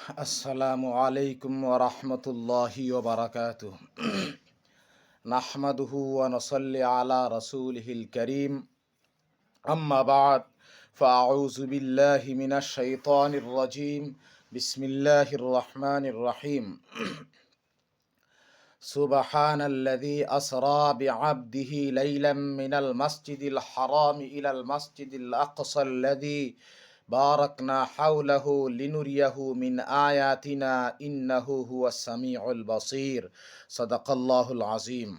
আসসালামু আলাইকুম ওয়া রাহমাতুল্লাহি ওয়া বারাকাতুহু। নাহমাদুহু ওয়া নুসাল্লি আলা রাসূলিহিল কারীম। আম্মা বা'দ, ফাআউযু বিল্লাহি মিনাশ শাইতানির রাজীম। বিসমিল্লাহির রহমানির রহিম। সুবহানাল্লাযী আসরা বি'আবদিহি লাইলাম মিনাল মাসজিদিল হারাম ইলাল মাসজিদিল আকসাল্লাযী বারাকনা হাওলাহু লিনুরিয়াহু মিন আয়াতিনা ইন্নাহু হুয়াস সামিউল বাসীর। সাদাকাল্লাহুল আযীম।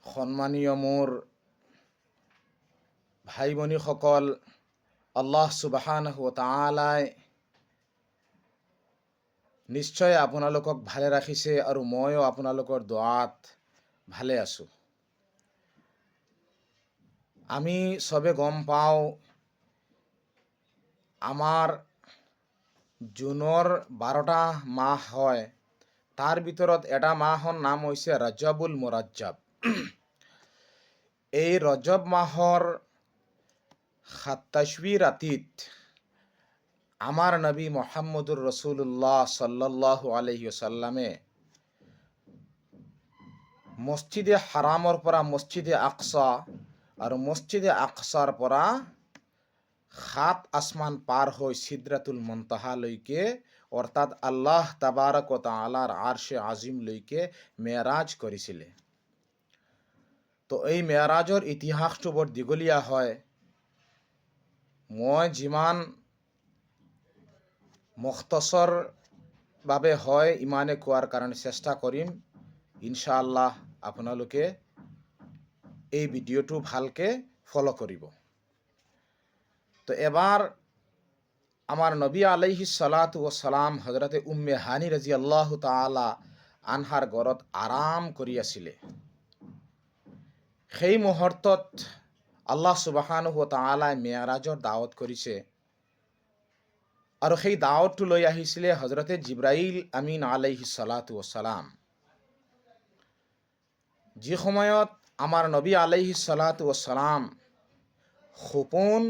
সম্মানীয় মোৰ ভাই ভনীসকল, আল্লাহ সুবহানাহু ওয়া তাআলাই নিশ্চয় আপোনালোকক ভালে ৰাখিছে আৰু ময়ো আপোনালোকৰ দোৱাত ভালে আছোঁ। আমি চবে গম পাওঁ, আমাৰ জুনৰ 12টা মাহ হয়, তাৰ ভিতৰত এটা মাহৰ নাম হৈছে ৰজবুল মুৰাজ্জব। এই ৰজব মাহৰ 27 ৰাতিত আমাৰ নবী মুহাম্মদুৰ ৰাসূলুল্লাহ সাল্লাল্লাহু আলাইহি ওয়াসাল্লামে মছজিদে হাৰামৰ পৰা মছজিদে আকছা আৰু মছজিদে আকছাৰ পৰা 7 আসমান পাৰ হৈ সিদৰাতুল মুনতাহালৈকে, অৰ্থাৎ আল্লাহ তাবাৰক ওয়া তাআলাৰ আৰশে আজিমলৈকে মেৰাজ কৰিছিলে। তো এই মেৰাজৰ ইতিহাসটো বৰ দীঘলীয়া হয়। মই যিমান মুখতছৰভাৱে হয় ইমানে কোৱাৰ কাৰণে চেষ্টা কৰিম। ইনশাআল্লাহ আপোনালোকে এই ভিডিঅ'টো ভালকৈ ফ'ল' কৰিব। তো এবাৰ আমাৰ নবী আলাইহিস সালাতু ওয়াস সালাম হযৰতে উম্মে হানি ৰাদিয়াল্লাহু তাআলা আনহাৰ ঘৰত আৰাম কৰি আছিলে। সেই মুহূৰ্তত আল্লাহ সুবহানাহু ওয়া তাআলাই মেৰাজৰ দাৱত কৰিছে আৰু সেই দাৱতটো লৈ আহিছিলে হযৰতে জিব্ৰাইল আমিন আলাইহিস সালাতু ওয়াস সালাম। যি সময়ত আমাৰ নবী আলাইহিস সালাতু ওয়াস সালাম সপোন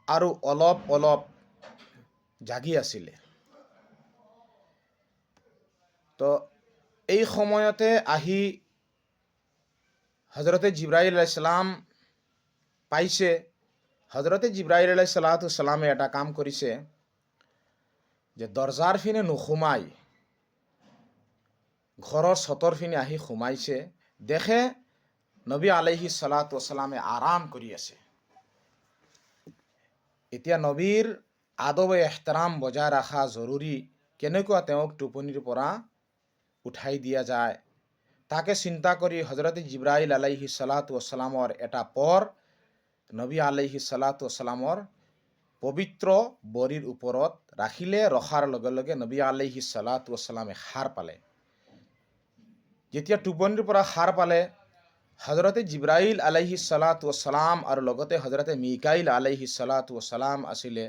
আৰু অলপ অলপ জাগি আছিলে, তো এই সময়তে আহি হযৰতে জিব্ৰাইল আলাইহিস সালাম পাইছে। হযৰতে জিব্ৰাইল আলাইহিস সালামে এটা কাম কৰিছে যে দৰজাৰ ফিনে নুসুমাই ঘৰৰ চতৰ ফিনে আহি সোমাইছে। দেখে নবী আলাইহিস সালামে আৰাম কৰি আছে। এতিয়া নবীৰ আদব এহতাৰাম বজাই ৰখা জৰুৰী। কেনেকুৱা তেওঁক টোপনিৰ পৰা উঠাই দিয়া যায় তাকে চিন্তা কৰি হযৰতে জিব্ৰাইল আলাইহিস সালামৰ এটা পৰ নবী আলাইহিস সালামৰ পবিত্ৰ বৰিৰ ওপৰত ৰাখিলে। ৰখাৰ লগে লগে নবী আলাইহিস সালামে সাৰ পালে। যেতিয়া টোপনিৰ পৰা সাৰ পালে, হযৰতে জিব্ৰাইল আলাইহিস সালাম আৰু লগতে হযৰতে মিকাইল আলাইহিস সালাম আছিলে।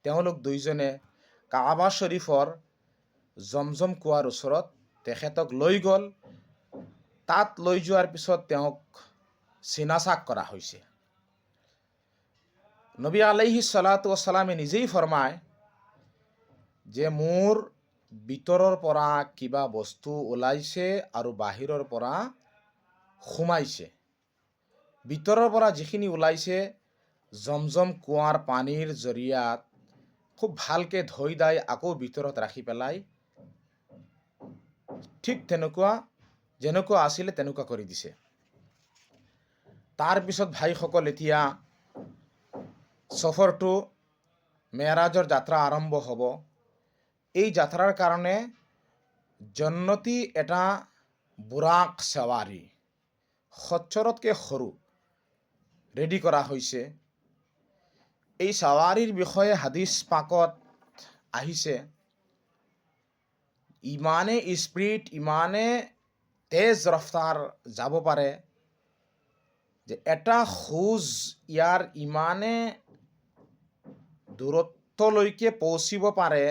তেওঁলোক দুইজনে কাবা শৰীফৰ জমজম কুৱাৰ ওচৰত তেখেতক লৈ গ'ল। তাত লৈ যোৱাৰ পিছত তেওঁক চিনাচাক কৰা হৈছে। নবী আলাইহিস সালামে নিজেই ফৰমায় যে মোৰ ভিতৰৰ পৰা কিবা বস্তু ওলাইছে আৰু বাহিৰৰ পৰা সোমাইছে। ভিতৰৰ পৰা যিখিনি ওলাইছে জমজম কুৱাৰ পানীৰ জৰিয়ত খুব ভালকৈ ধুই দাই আকৌ ভিতৰত ৰাখি পেলাই ঠিক যেনেকুৱা আছিলে তেনেকুৱা কৰি দিছে। তাৰপিছত ভাইসকল, এতিয়া সফৰটো মেৰাজৰ যাত্ৰা আৰম্ভ হ'ব। এই যাত্ৰাৰ কাৰণে জন্নতি এটা বুৰাক সৱাৰী খচ্চৰতকৈ সৰু ৰেডি কৰা হৈছে। এই সৱাৰীৰ বিষয়ে হাদিছ পাকত আহিছে, ইমানে স্পীড, ইমানে তেজ ৰফতাৰ যাব পাৰে যে এটা খোজ ইয়াৰ ইমানে দূৰত্বলৈকে পৌঁছিব পাৰে,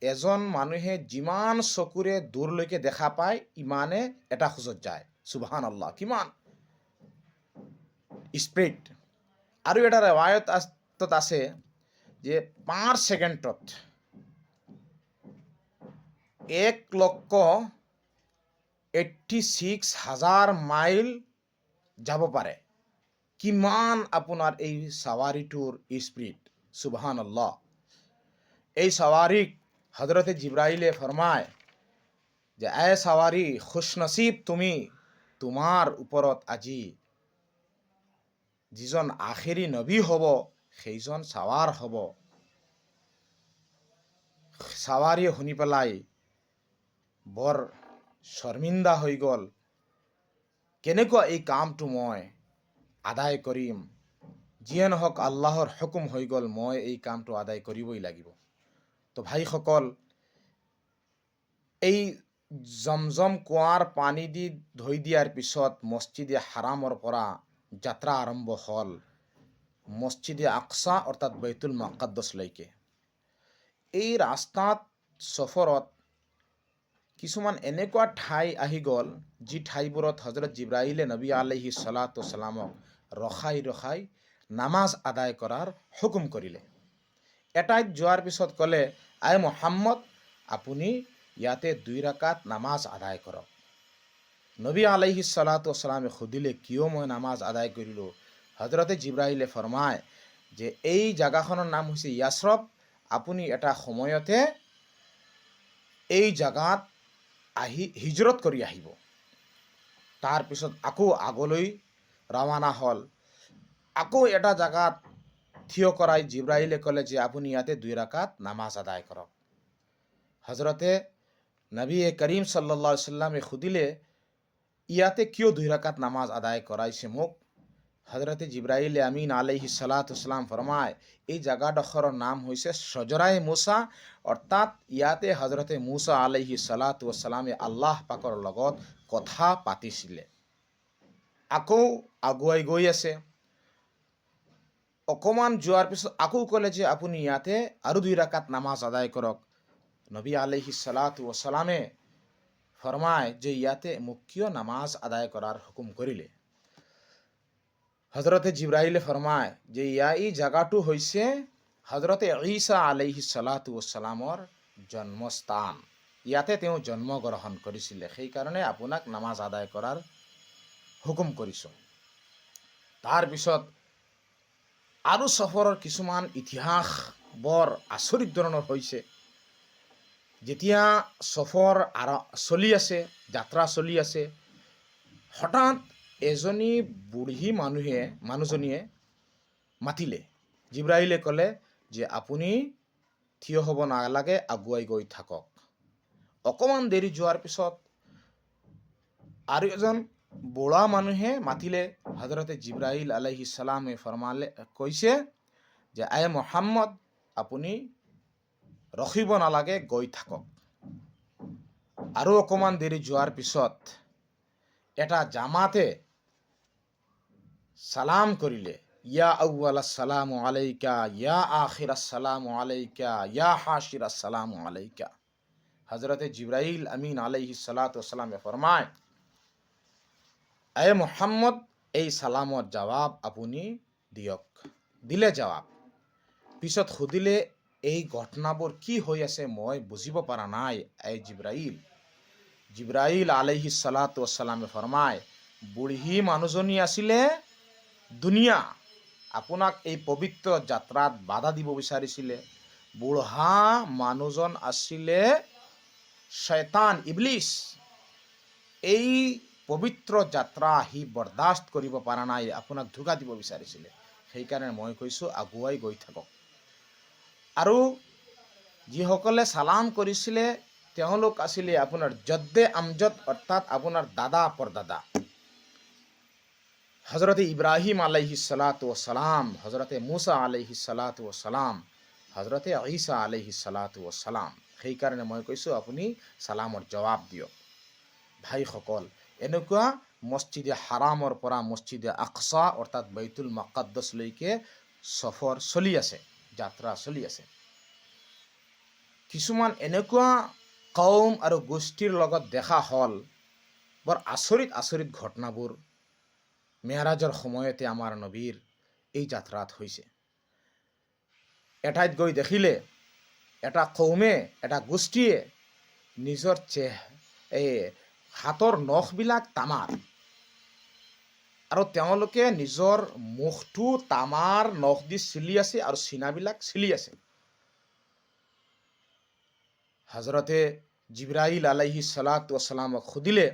এজন মানুহে যিমান চকুৰে দূৰলৈকে দেখা পায় ইমানে এটা খোজত যায়। সুবহানাল্লাহ, কিমান স্পীড। আৰু এটা ৰেৱায়ত আছে যে 5 ছেকেণ্ডত 1,86,000 মাইল যাব পাৰে। কিমান আপোনাৰ এই চাৱাৰীটোৰ স্পীড, সুবহানাল্লাহ। এই চাৱাৰীক হজৰতে জিব্ৰাইলে ফৰমায় যে এ চাৱাৰী, খুশনসীব তুমি, তোমাৰ ওপৰত আজি যিজন আখেৰী নবী হ'ব সেইজন চাৱাৰ হ'ব। চাৱাৰীয়ে শুনি পেলাই বৰ শৰ্মিন্দা হৈ গ'ল। কেনেকুৱা এই কামটো মই আদায় কৰিম? যিয়ে নহওক আল্লাহৰ হুকুম হৈ গ'ল, মই এই কামটো আদায় কৰিবই লাগিব। তো ভাইসকল, এই জমজম কুঁৱাৰ পানী দি ধুই দিয়াৰ পিছত মছজিদে হাৰামৰ পৰা যাত্ৰা আৰম্ভ হ'ল মছজিদে আকছা অৰ্থাৎ বাইতুল মুকাদ্দাছলৈকে। এই ৰাস্তাত সফৰত কিছুমান এনেকুৱা ঠাই আহি গ'ল যি ঠাইবোৰত হজৰত জিব্ৰাইলে নবী আলাইহিছ ছালাতু ওয়াস সালামক ৰখাই ৰখাই নামাজ আদায় কৰাৰ হুকুম কৰিলে। এটাইত যোৱাৰ পিছত ক'লে, আই মুহাম্মদ, আপুনি ইয়াতে 2 ৰাকাত নামাজ আদায় কৰক। নবী আলাইহিছ ছালাতু ওয়াস সালামে সুধিলে, কিয় মই নামাজ আদায় কৰিলোঁ? হজৰতে জিব্ৰাইলে ফৰমায় যে এই জাগাখনৰ নাম হৈছে ইয়াছৰব। আপুনি এটা সময়তে এই জাগাত আহি হিজৰত কৰি আহিব। তাৰপিছত আকৌ আগলৈ ৰাওনা হ'ল। আকৌ এটা জাগাত থিয় কৰাই জিব্ৰাইলে ক'লে যে আপুনি ইয়াতে 2 ৰাকাত নামাজ আদায় কৰক। হজৰতে নবী কৰীম সাল্লাল্লাহু আলাইহি সাল্লামে সুধিলে, ইয়াতে কিয় 2 ৰাকাত নামাজ আদায় কৰাইছে মোক? হজৰতে জিব্ৰাইলে আমিন আলাইহিছ ছালাতু ওয়াস সালাম ফৰমায়, এই জাগাডোখৰৰ নাম হৈছে সজৰাই মুছা, অৰ্থাৎ ইয়াতে হজৰতে মুছা আলাইহিছ ছালাতু ওয়াস সালামে আল্লাহ পাকৰ লগত কথা পাতিছিলে। আকৌ আগুৱাই গৈ আছে। অকণমান যোৱাৰ পিছত আকৌ ক'লে যে আপুনি ইয়াতে আৰু 2 ৰাকাত নামাজ আদায় কৰক। নবী আলাইহিছ ছালাতু ওয়াস সালামে ফৰমায় যে ইয়াতে মোক কিয় নামাজ আদায় কৰাৰ হুকুম কৰিলে? হজৰতে জিব্ৰাইলে ফৰমায় যে এই জাগাটো হৈছে হজৰতে ঈসা আলাইহিছ ছালাতু ওয়াস সালামৰ জন্মস্থান। ইয়াতে তেওঁ জন্মগ্ৰহণ কৰিছিলে, সেইকাৰণে আপোনাক নামাজ আদায় কৰাৰ হুকুম কৰিছোঁ। তাৰপিছত আৰু সফৰৰ কিছুমান ইতিহাস বৰ আচৰিত ধৰণৰ হৈছে। যেতিয়া সফৰ চলি আছে, যাত্ৰা চলি আছে, হঠাৎ এজনী বুঢ়ী মানুহজনীয়ে মাতিলে। জিব্ৰাইলে ক'লে যে আপুনি থিয় হ'ব নালাগে, আগুৱাই গৈ থাকক। অকণমান দেৰি যোৱাৰ পিছত আৰু এজন বুঢ়া মানুহে মাতিলে। হজৰতে জিব্ৰাইল আলাইহিছ সালামে ফৰমালে, কৈছে যে আই মুহাম্মদ, আপুনি ৰখিব নালাগে, গৈ থাকক। আৰু অকণমান দেৰি যোৱাৰ পিছত এটা জামাতে সালাম কৰিলে, ইয়া আউৱাল আসসালামু আলাইকা, ইয়া আখিৰ আসসালামু আলাইকা, ইয়া হাশিৰ আসসালামু আলাইকা। হজরতে জিব্রাইল আমিন আলাইহিস সালাতু ওয়াস সালামে ফরমায়, এ মুহাম্মদ, এই সালামর জবাব আপুনি দিয়ক। দিলে জবাব। পিছত সুধিলে, এই ঘটনাবোৰ কি হৈ আছে মই বুজিব পৰা নাই এ জিব্ৰাইল। জিব্ৰাইল আলাইহিস সালাতু ওয়াস সালামে ফৰমায়, বুঢ়ী মানুহজনী আছিলে দুনিয়া, আপোনাক এই পবিত্ৰ যাত্ৰাত বাধা দিব বিচাৰিছিলে। বুঢ়া মানুহজন আছিলে শয়তান, ইবলিছ। এই পবিত্ৰ যাত্ৰা সি বৰদাস্ত কৰিব পৰা নাই, আপোনাক ধোকা দিব বিচাৰিছিলে। সেইকাৰণে মই কৈছোঁ আগুৱাই গৈ থাকক। আৰু যিসকলে সালাম কৰিছিলে তেওঁলোক আছিলে আপোনাৰ জদ্দে আমজদ, অৰ্থাৎ আপোনাৰ দাদা পৰদাদা। হজরতে ইব্রাহিম আলাইহিস সালাতু ওয়াস সালাম, হজরতে মুসা আলাইহিস সালাতু ওয়াস সালাম, হজরতে ঈসা আলাইহিস সালাতু ওয়াস সালাম। সেইকাৰণে মই কৈছোঁ আপুনি সালামৰ জবাব দিয়ক। ভাইসকল, এনেকুৱা মছজিদে হাৰামৰ পৰা মছজিদে আকছা অৰ্থাৎ বাইতুল মুকাদ্দাছলৈকে সফৰ চলি আছে, যাত্ৰা চলি আছে। কিছুমান এনেকুৱা কৌম আৰু গোষ্ঠীৰ লগত দেখা হ'ল, বৰ আচৰিত আচৰিত ঘটনাবোৰ মেৰাজৰ সময়তে আমাৰ নবীৰ এই যাত্ৰাত হৈছে। এঠাইত গৈ দেখিলে এটা কৌমে, এটা গোষ্ঠীয়ে নিজৰ এই হাতৰ নখবিলাক তামাৰ, আৰু তেওঁলোকে নিজৰ মুখটো তামাৰ নখ দি চিলি আছে আৰু চিনাবিলাক চিলি আছে। হজৰতে জিব্ৰাইল আলাইহিছ সালাতু ৱাছসালামক সুধিলে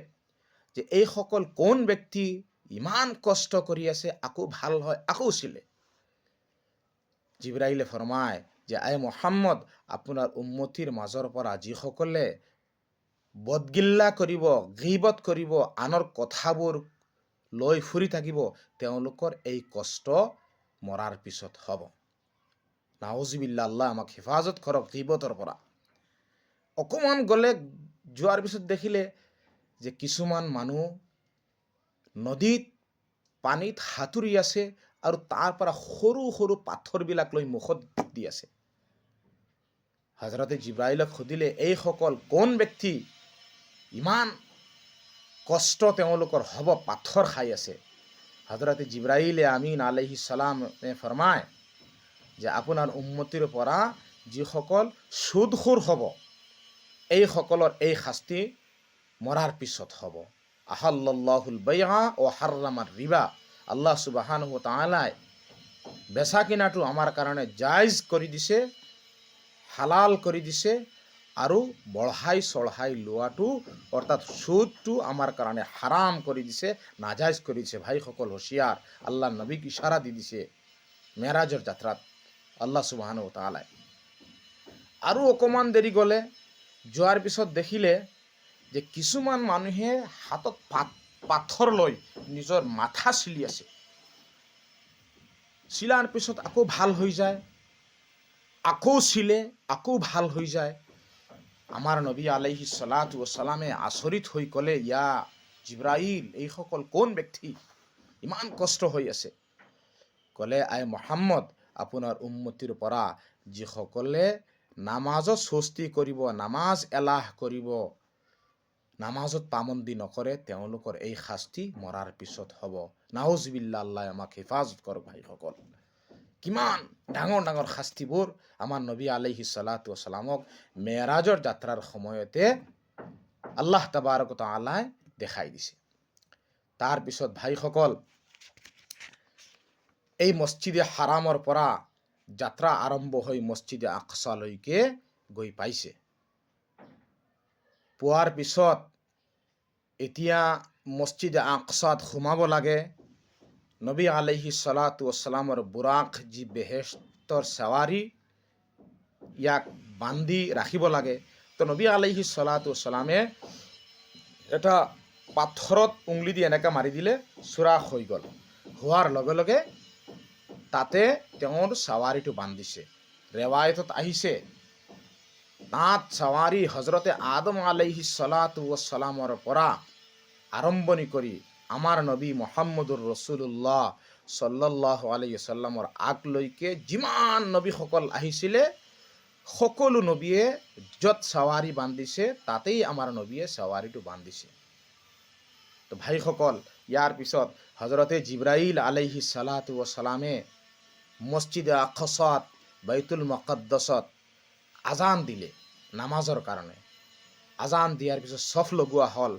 যে এইসকল কোন ব্যক্তি ইমান কষ্ট কৰি আছে, আকৌ ভাল হয়, আকৌ চিলে। জিব্ৰাইলে ফৰমায় যে আই মুহাম্মদ, আপোনাৰ উম্মতিৰ মাজৰ পৰা যিসকলে বদগিল্লা কৰিব, গীবত কৰিব, আনৰ কথাবোৰ লৈ ফুৰি থাকিব, তেওঁলোকৰ এই কষ্ট মৰাৰ পিছত হ'ব। নাউজুবিল্লাহ, আল্লাহ আমাক হেফাজত কৰক গীবতৰ পৰা। অকণমান গ'লে, যোৱাৰ পিছত দেখিলে যে কিছুমান মানুহ নদীত পানীত সাঁতুৰি আছে আৰু তাৰ পৰা সৰু সৰু পাথৰবিলাক লৈ মুখত দি আছে। হজৰতে জিব্ৰাইলক সুধিলে এইসকল কোন ব্যক্তি, ইমান কষ্ট তেওঁলোকৰ হ'ব, পাথৰ খাই আছে। হজৰতে জিব্ৰাইলে আমিন আলাইহিছ সালামে ফৰমায় যে আপোনাৰ উম্মতিৰ পৰা যিসকল সুদখোৰ হ'ব, এইসকলৰ এই শাস্তি মৰাৰ পিছত হ'ব। আহাল্লাল্লাহুল বাইআ ও হাৰ্ৰামাৰ ৰিবা, আল্লাহ সুবহানাহু ওয়া তাআলাই বেচা কিনাটো আমাৰ কাৰণে জায়েজ কৰি দিছে, হালাল কৰি দিছে, আৰু বঢ়াই চঢ়াই লোৱাটো অৰ্থাৎ সুদটো আমাৰ কাৰণে হাৰাম কৰি দিছে, নাজাইজ কৰি দিছে। ভাইসকল হুঁচিয়াৰ, আল্লাহ নবীক ইশাৰা দি দিছে মেৰাজৰ যাত্ৰাত আল্লাহ সুবহানাহু ওয়া তাআলাই। আৰু অকণমান দেৰি গ'লে, যোৱাৰ পিছত দেখিলে যে কিছুমান মানুহে হাতত পাথৰ লৈ নিজৰ মাথা চিলি আছে। চিলাৰ পিছত আকৌ ভাল হৈ যায়, আকৌ চিলে, আকৌ ভাল হৈ যায়। আমাৰ নবী আলাইহিছ সালাতু ৱাছসালামে আচৰিত হৈ ক'লে, ইয়া জিব্ৰাইল, এইসকল কোন ব্যক্তি, ইমান কষ্ট হৈ আছে? ক'লে, আই মুহাম্মদ, আপোনাৰ উম্মতিৰ পৰা যিসকলে নামাজত সুস্তি কৰিব, নামাজ এলাহ কৰিব, নামাজত পাবন্দী নকৰে, তেওঁলোকৰ এই শাস্তি মৰাৰ পিছত হ'ব। নাউজুবিল্লাহ, আল্লাহ আমাক হেফাজত কৰক। ভাইসকল, কিমান ডাঙৰ ডাঙৰ শাস্তিবোৰ আমাৰ নবী আলাইহিছ সালাতু ৱাছসালামক মেৰাজৰ যাত্ৰাৰ সময়তে আল্লাহ তাবাৰক ও তাআলাই দেখাই দিছে। তাৰপিছত ভাইসকল, এই মছজিদে হাৰামৰ পৰা যাত্ৰা আৰম্ভ হৈ মছজিদে আকছালৈকে গৈ পাইছে। পোৱাৰ পিছত এতিয়া মছজিদে আকছাত সোমাব লাগে। নবী আলাইহিছ সালাতু ৱাছসালামৰ বুৰাক, যি বেহেশতৰ চাৱাৰী, ইয়াক বান্ধি ৰাখিব লাগে। তো নবী আলাইহিছ সালাতু ৱাছসালামে এটা পাথৰত উংলি দি এনেকৈ মাৰি দিলে, চুৰাখ হৈ গ'ল। হোৱাৰ লগে লগে তাতে তেওঁৰ চাৱাৰীটো বান্ধিছে। ৰেৱায়তত আহিছে, তাত চাৱাৰী হজৰতে আদম আলাইহিছ সালাতু ৱাছসালামৰ পৰা আৰম্ভণি কৰি আমাৰ নবী মুহাম্মদুৰ ৰছুলুল্লাহ সাল্লাল্লাহু আলাইহি ওয়াসাল্লামৰ আগলৈকে যিমান নবীসকল আহিছিলে, সকলো নবীয়ে য'ত চাৱাৰী বান্ধিছে তাতেই আমাৰ নবীয়ে চাৱাৰীটো বান্ধিছে। তো ভাইসকল, ইয়াৰ পিছত হজৰতে জিব্ৰাইল আলাইহিছ সালাতু ৱাছসালামে মছজিদে আকছাত, বাইতুল মুকদ্দাছত আজান দিলে নামাজৰ কাৰণে। আজান দিয়াৰ পিছত চফ লগোৱা হ'ল।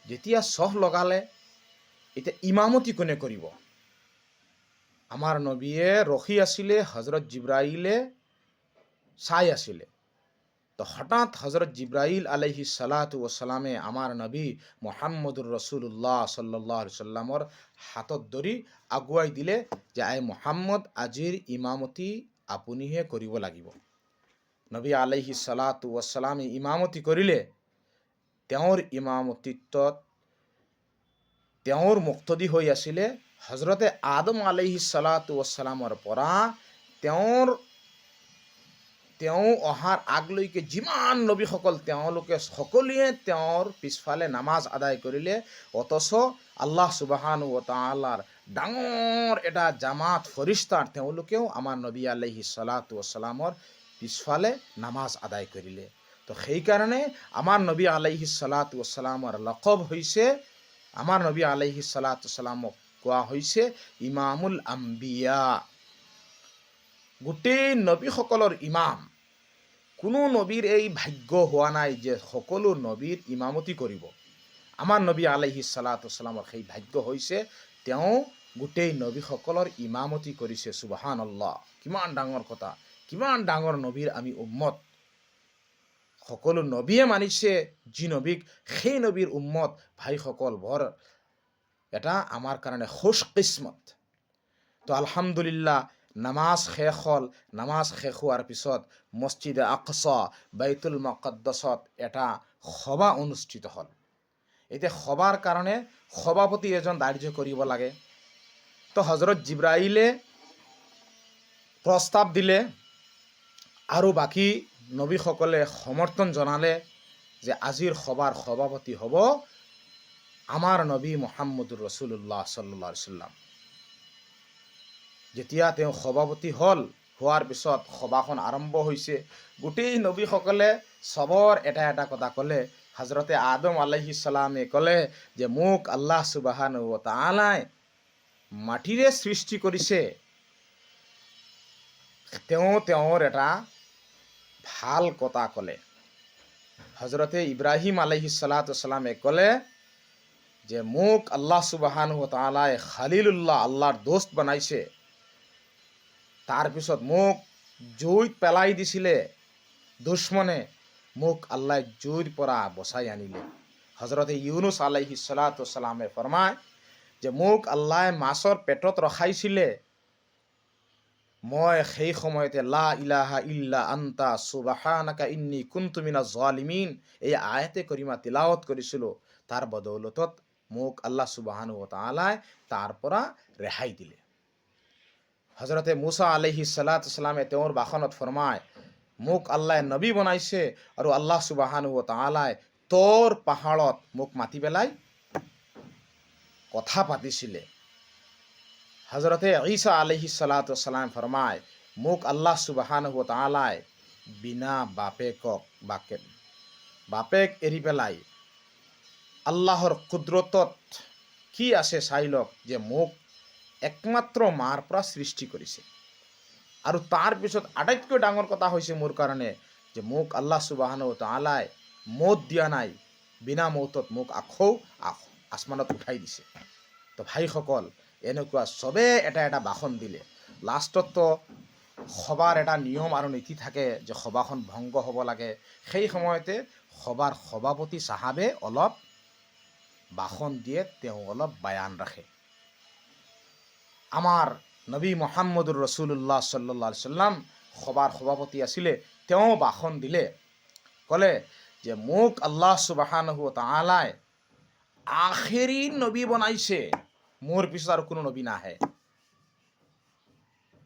যেতিয়া চফ লগালে, এতিয়া ইমামতি কোনে কৰিব? আমাৰ নবীয়ে ৰখি আছিলে, হজৰত জিব্ৰাইলে চাই আছিলে। তো হঠাৎ হজৰত জিব্ৰাইল আলাইহিস সালাতু ওয়াসালামে আমাৰ নবী মুহাম্মদুৰ ৰসুল্লাহ সাল্লাল্লাহু আলাইহি সাল্লামৰ হাতত ধৰি আগুৱাই দিলে যে আই মুহাম্মদ, আজিৰ ইমামতি আপুনিহে কৰিব লাগিব। নবী আলাইহিস সালাতু ওয়াসালামে ইমামতি কৰিলে। তেওঁৰ ইমামতিত্বত তেওঁৰ মুক্তদি হৈ আছিলে হজৰতে আদম আলাইহিস সালাতু ওয়াসালামৰ পৰা তেওঁ অহাৰ আগলৈকে যিমান নবীসকল, তেওঁলোকে সকলোৱে তেওঁৰ পিছফালে নামাজ আদায় কৰিলে। অথচ আল্লাহ সুবহানাহু ওয়া তাআলাৰ ডাঙৰ এটা জামাত ফৰিস্তাৰ, তেওঁলোকেও আমাৰ নবী আলাইহিস সালাতু ওয়াসালামৰ পিছফালে নামাজ আদায় কৰিলে। তো সেইকাৰণে আমাৰ নবী আলাইহিস সালাতু ওয়াসালামৰ লকব হৈছে, আমাৰ নবী আলাইহিস সালাতু ওয়াসালামক কোৱা হৈছে ইমামুল আম্বিয়া। গোটেই নবীসকলৰ ইমাম। কোনো নবীৰ এই ভাগ্য হোৱা নাই যে সকলো নবীৰ ইমামতি কৰিব। আমাৰ নবী আলাইহিছ ছালাতু ৱাছসালামৰ সেই ভাগ্য হৈছে তেওঁ গোটেই নবীসকলৰ ইমামতি কৰিছে। সুবহানাল্লাহ, কিমান ডাঙৰ কথা, কিমান ডাঙৰ নবীৰ আমি উম্মত। সকলো নবীয়ে মানিছে যি নবীক, সেই নবীৰ উম্মত। ভাইসকল, বৰ এটা আমাৰ কাৰণে খুশ কিসমত। তো আলহামদুলিল্লাহ, নামাজ শেষ হ'ল। নামাজ শেষ হোৱাৰ পিছত মছজিদে আকছা, বাইতুল মুকদ্দাছত এটা সভা অনুষ্ঠিত হ'ল। এতিয়া সভাৰ কাৰণে সভাপতি এজন ধাৰ্য কৰিব লাগে। তো হজৰত জিব্ৰাইলে প্ৰস্তাৱ দিলে আৰু বাকী নবীসকলে সমৰ্থন জনালে যে আজিৰ সভাৰ সভাপতি হ'ব আমাৰ নবী মুহাম্মদুৰ ৰাছুলুল্লাহ সাল্লাল্লাহু আলাইহি ওয়াসাল্লাম। যেতিয়া তেওঁ সভাপতি হ'ল, হোৱাৰ পিছত সভাখন আৰম্ভ হৈছে। গোটেই নবীসকলে চবৰ এটা এটা কথা ক'লে। হজৰতে আদম আলাইহিছ ছালামে ক'লে যে মোক আল্লাহ সুবহানাহু ওয়া তাআলাই মাটিৰে সৃষ্টি কৰিছে। তেওঁৰ এটা ভাল কথা ক'লে। হজৰতে ইব্ৰাহিম আলাইহিছ ছালাতু ৱাছসালামে ক'লে যে মোক আল্লাহ সুবহানাহু ওয়া তাআলাই খালিলুল্লাহ, আল্লাহৰ দোস্ত বনাইছে। তাৰপিছত মোক জুইত পেলাই দিছিলে দুশ্মনে, মোক আল্লাহ জুইৰ পৰা বচাই আনিলে। হজৰতে ইউনুছ আলাইহিছ ছালাতু ৱাছসালামে ফৰমায় যে মোক আল্লাহ মাছৰ পেটত ৰখাইছিলে, মই সেই সময়তে লা ইলাহা ইল্লা আন্তা সুবহানাকা ইন্নী কুনতু মিনাজ জালিমিন এই আয়াতে কৰিমা তিলাৱত কৰিছিলোঁ। তাৰ বদৌলতত মোক আল্লাহ সুবহানাহু ওয়া তাআলাই তাৰ পৰা ৰেহাই দিলে। হজৰতে মুছা আলাইহিছ ছালাতু ৱাছসালামে তেওঁৰ ভাষণত ফৰমায় মোক আল্লাহ নবী বনাইছে আৰু আল্লাহ সুবহানাহু ওয়া তাআলাই তোৰ পাহাৰত মোক মাতি পেলাই কথা পাতিছিলে। হজৰতে ঈসা আলাইহিছ ছালাতু ৱাছসালাম ফৰমায় মোক আল্লাহ সুবহানাহু ওয়া তাআলাই বিনা বাপেক এৰি পেলাই আল্লাহৰ কুদৰতত কি আছে চাই লওক যে মোক একমাত্ৰ মাৰ পৰা সৃষ্টি কৰিছে। আৰু তাৰপিছত আটাইতকৈ ডাঙৰ কথা হৈছে মোৰ কাৰণে যে মোক আল্লাহ সুবহানাহু ওয়া তাআলাই মৌত দিয়া নাই, বিনা মৌতত মোক আকৌ আসমানত উঠাই দিছে। তো ভাইসকল, এনেকুৱা চবে এটা এটা ভাষণ দিলে। লাষ্টততো সভাৰ এটা নিয়ম আৰু নীতি থাকে যে সভাখন ভংগ হ'ব লাগে। সেই সময়তে সভাৰ সভাপতি চাহাবে অলপ ভাষণ দিয়ে, তেওঁ অলপ বায়ান ৰাখে। আমাৰ নবী মুহাম্মদুৰ ৰাছুলুল্লাহ সাল্লাল্লাহু আলাইহি ওয়াসাল্লাম সভাৰ সভাপতি আছিলে। তেওঁ ভাষণ দিলে, ক'লে যে মোক আল্লাহ সুবহানাহু ওয়া তাআলাই আখেৰী নবী বনাইছে, মোৰ পিছত আৰু কোনো নবী নাহে।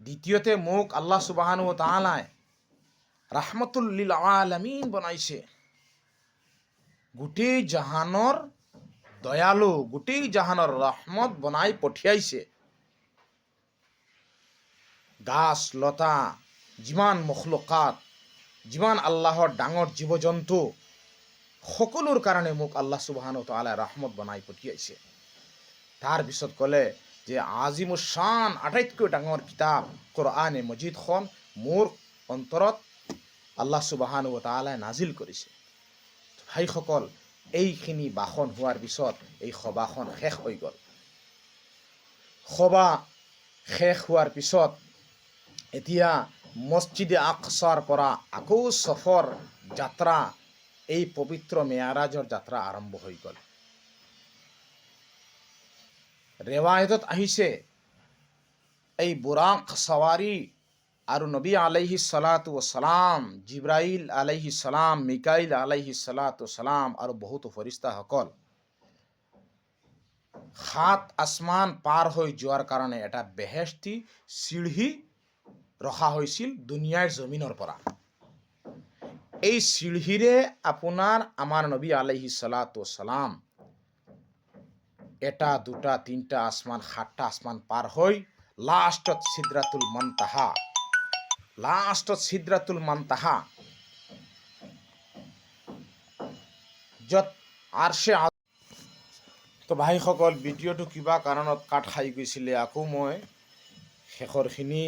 দ্বিতীয়তে মোক আল্লাহ সুবহানাহু ওয়া তাআলাই ৰাহমাতুল লিল আলামিন বনাইছে, গোটেই জাহানৰ দয়ালু, গোটেই জাহানৰ ৰহমত বনাই পঠিয়াইছে। গাছ লতা, যিমান মখলুকাত, যিমান আল্লাহৰ ডাঙৰ জীৱ জন্তু, সকলোৰ কাৰণে মোক আল্লাহ সুবহানাহু ওয়া তাআলাই ৰহমত বনাই পঠিয়াইছে। তাৰপিছত ক'লে যে আজিমুছ শান, আটাইতকৈ ডাঙৰ কিতাপ কোৰআনে মজিদখন মোৰ অন্তৰত আল্লাহ সুবহানাহু ওয়া তাআলাই নাজিল কৰিছে। ভাইসকল, এইখিনি ভাষণ হোৱাৰ পিছত এই সভাখন শেষ হৈ গ'ল। সভা শেষ হোৱাৰ পিছত এতিয়া মছজিদে আকছাৰ পৰা আকৌ সফৰ যাত্ৰা, এই পবিত্ৰ মেয়াৰাজৰ যাত্ৰা আৰম্ভ হৈ গ'ল। ৰেৱায়তত আহিছে এই বুৰাক সৱাৰী আৰু নবী আলাইহিছ ছালাতু ৱাছসালাম, জিব্ৰাইল আলাইহিছ সালাম, মিকাইল আলাইহিছ ছালাতু ৱাছসালাম আৰু বহুতো ফৰিস্তাসকল 7 আসমান পাৰ হৈ যোৱাৰ কাৰণে এটা বেহেশতি চিঢ়ি ৰখা হৈছিল দুনিয়াৰ জমিনৰ পৰা। এই চিঢ়িৰে আপোনাৰ আমাৰ নবী আলাইহিছ ছালাতু ৱাছসালাম এটা দুটা তিনিটা আসমান 7টা আসমান পাৰ হৈ লাষ্টত সিদ্ৰাতুল মুনতাহা য'ত আৰশে তো ভাইসকল, ভিডিঅ'টো কিবা কাৰণত কাট খাই গৈছিলে। আকৌ মই শেষৰখিনি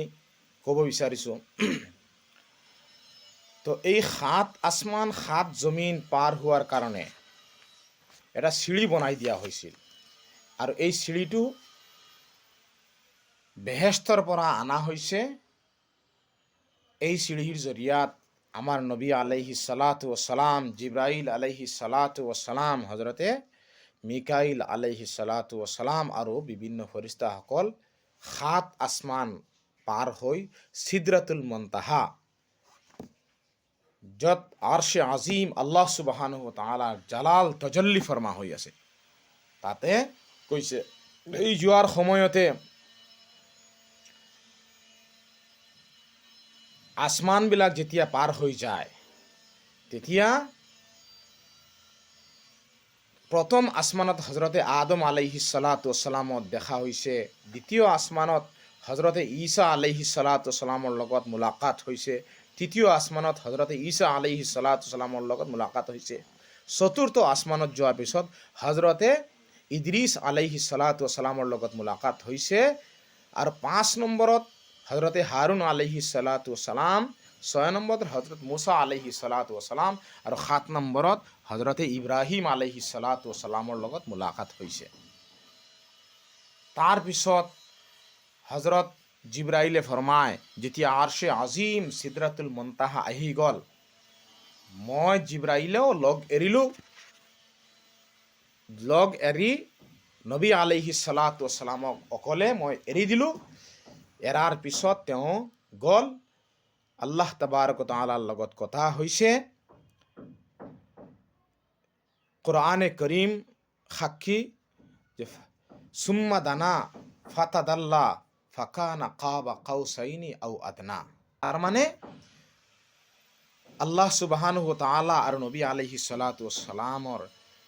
ক'ব বিচাৰিছোঁ। তো এই 7 আসমান 7 জমিন পাৰ হোৱাৰ কাৰণে এটা চিৰি বনাই দিয়া হৈছিল, আৰু এই চিৰিটো বেহেস্তৰ পৰা অনা হৈছে। এই চিৰিৰ জৰিয়াত আমাৰ নবী আলাইহিছ সালাতু ওয়াসসালাম, জিব্ৰাইল আলাইহিছ সালাতু ওয়াসসালাম, হজৰতে মিকাইল আলাইহিছ সালাতু ওয়াসসালাম আৰু বিভিন্ন ফৰিস্তাসকল 7 আসমান পাৰ হৈ সিদৰাতুল মুনতাহা, য'ত আৰশে আজিম আল্লাহ সুবহানাহু ওয়া তাআলাৰ জালাল তজল্লি ফৰমা হৈ আছে, তাতে কৈছে এই যোৱাৰ সময়তে আসমানবিলাক যেতিয়া পাৰ হৈ যায়, তেতিয়া প্ৰথম আসমানত হজৰতে আদম আলাইহিছ সালাতু ওয়াসসালামক দেখা হৈছে, দ্বিতীয় আসমানত হজৰতে ঈসা আলাইহিছ সালাতু ওয়াসসালামৰ লগত মুলাকাত হৈছে, তৃতীয় আসমানত হজৰতে ঈসা আলাইহিছ সালাতু ওয়াসসালামৰ লগত মুলাকাত হৈছে, চতুৰ্থ আসমানত যোৱাৰ পিছত হজৰতে ইদ্ৰিছ আলাইহিছ সালাতু ওয়াসসালামৰ লগত মুলাকাত হৈছে, আৰু 5 নম্বৰত হজৰতে হাৰুন আলাইহিছ সালাতু ওয়াসসালাম, 6 নম্বৰত হজৰত মুসা আলাইহিছ সালাতু ওয়াসসালাম, আৰু 7 নম্বৰত হজৰতে ইব্ৰাহিম আলাইহিছ সালাতু ওয়াসসালামৰ লগত মুলাকাত হৈছে। তাৰপিছত হজৰত জিব্ৰাইলে ফৰমায়, যেতিয়া আৰশে আজিম সিদৰাতুল মুনতাহা আহি গ'ল, মই জিব্ৰাইলেও লগ এৰি নবী আলাইহিছ সালাতু ওয়াসসালামক অকলে মই এৰি দিলোঁ। এৰাৰ পিছত তেওঁ গ'ল, আল্লাহ তাবাৰক ওয়া তাআলাৰ লগত কথা হৈছে। কোরআনে করিম সাক্ষী যে সুম্মা দানা ফাতাদাল্লা ফাকানা কাবা কাউসাইনি আও আদনা, তার মানে আল্লাহ সুবহানাহু ওয়া তাআলা আৰু নবী আলাইহিছ সালাতু ওয়াসসালামৰ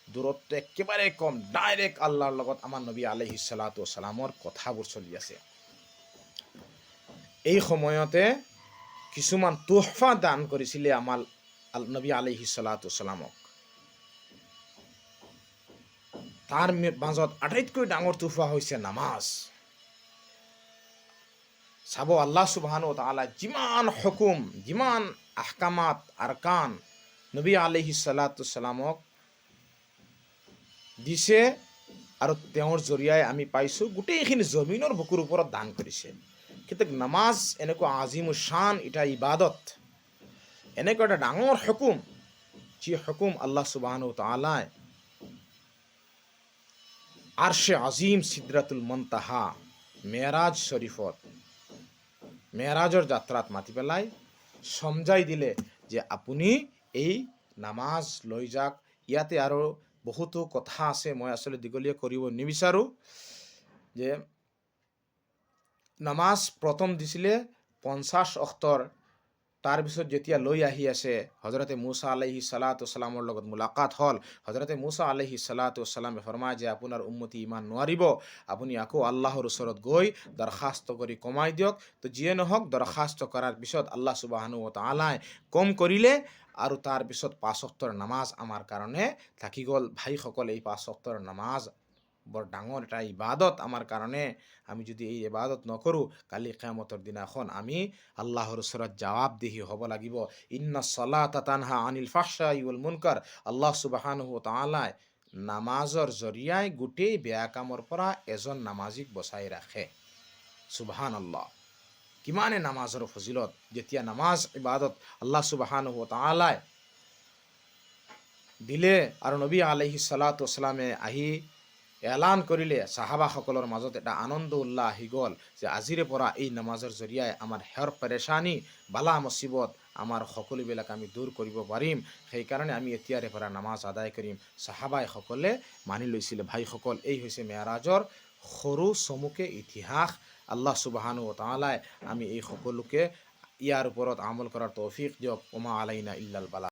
দূৰত্ব একেবাৰে কম, ডাইৰেক্ট আল্লাহৰ লগত আমাৰ নবী আলাইহিছ সালাতু ওয়াসসালামৰ কথাবোৰ চলি আছে। এই সময়তে কিছুমান তোহফা দান কৰিছিলে আমাৰ নবী আলাইহিছ সালাতু ওয়াসসালামক। তাৰ মাজত আটাইতকৈ ডাঙৰ তোহফা হৈছে নামাজ। চাব, আল্লাহ সুবহানাহু ওয়া তাআলা যিমান হুকুম, যিমান আহকামাত আৰকান নবী আলাইহিছ সালাতু ওয়াসসালামক দিছে, আৰু তেওঁৰ জৰিয়াই আমি পাইছোঁ, গোটেইখিনি জমিনৰ বুকুৰ ওপৰত দান কৰিছে। কিন্তু নামাজ এনেকুৱা আজিমুল শান এটা ইবাদত, এনেকুৱা এটা ডাঙৰ হুকুম, যি হুকুম আল্লাহ সুবহানাহু ওয়া তাআলাই আৰশে আজিম সিদৰাতুল মুনতাহা মেৰাজ শৰীফত, মেৰাজৰ যাত্ৰাত মাতি পেলাই সমজাই দিলে যে আপুনি এই নামাজ লৈ যাওক। ইয়াতে আৰু বহুতো কথা আছে, মই আসলে দীঘলীয়া কৰিব নিবিচাৰোঁ। যে নামাজ প্ৰথম দিছিলে 50 অক্তৰ, তাৰপিছত যেতিয়া লৈ আহি আছে হজৰতে মুসা আলাইহিছ সালাতু ওয়াসসালামৰ লগত মুলাকাত হ'ল, হজৰতে মুসা আলাইহিছ সালাতু ওয়াসসালামে ফৰমায় যে আপোনাৰ উম্মতি ইমান নোৱাৰিব, আপুনি আকৌ আল্লাহৰ ওচৰত গৈ দৰখাস্ত কৰি কমাই দিয়ক। তো যিয়ে নহওক, দৰখাস্ত কৰাৰ পিছত আল্লাহ সুবহানাহু ওয়া তাআলাই কম কৰিলে, আৰু তাৰপিছত 5 অক্তৰ নামাজ আমাৰ কাৰণে থাকি গ'ল। ভাইসকল, এই 5 অক্তৰ নামাজ বৰ ডাঙৰ এটা ইবাদত আমাৰ কাৰণে। আমি যদি এই ইবাদত নকৰোঁ, কালি কিয়ামতৰ দিনাখন আমি আল্লাহৰ ওচৰত জবাবদিহি হ'ব লাগিব। ইন্না সলাতা তানহা আনিল ফাহশাই ওয়াল মুনকাৰ। আল্লাহ সুবহানাহু ওয়া তাআলাই নামাজৰ জৰিয়াই গোটেই বেয়া কামৰ পৰা এজন নামাজিক বচাই ৰাখে। সুবহানাল্লাহ, কিমানে নামাজৰ ফজিলত। যেতিয়া নামাজ ইবাদত আল্লাহ সুবহানাহু ওয়া তাআলাই দিলে, আৰু নবী আলাইহিছ সালাতু ওয়াসসালামে আহি এলান কৰিলে, সাহাবাসকলৰ মাজত এটা আনন্দ উল্লাহ আহি গ'ল যে আজিৰে পৰা এই নামাজৰ জৰিয়াই আমাৰ হেৰ পেৰেচানী, বালা মুচিবত আমাৰ সকলোবিলাক আমি দূৰ কৰিব পাৰিম। সেইকাৰণে আমি এতিয়াৰে পৰা নামাজ আদায় কৰিম। সাহাবাইসকলে মানি লৈছিলে। ভাইসকল, এই হৈছে মেৰাজৰ সৰু চমুকে ইতিহাস। আল্লাহ সুবহানাহু ওয়া তাআলাই আমি এই সকলোকে ইয়াৰ ওপৰত আমল কৰাৰ তৌফিক দিয়ক। ওমা আলাইনা ইল্লাল বালাগ।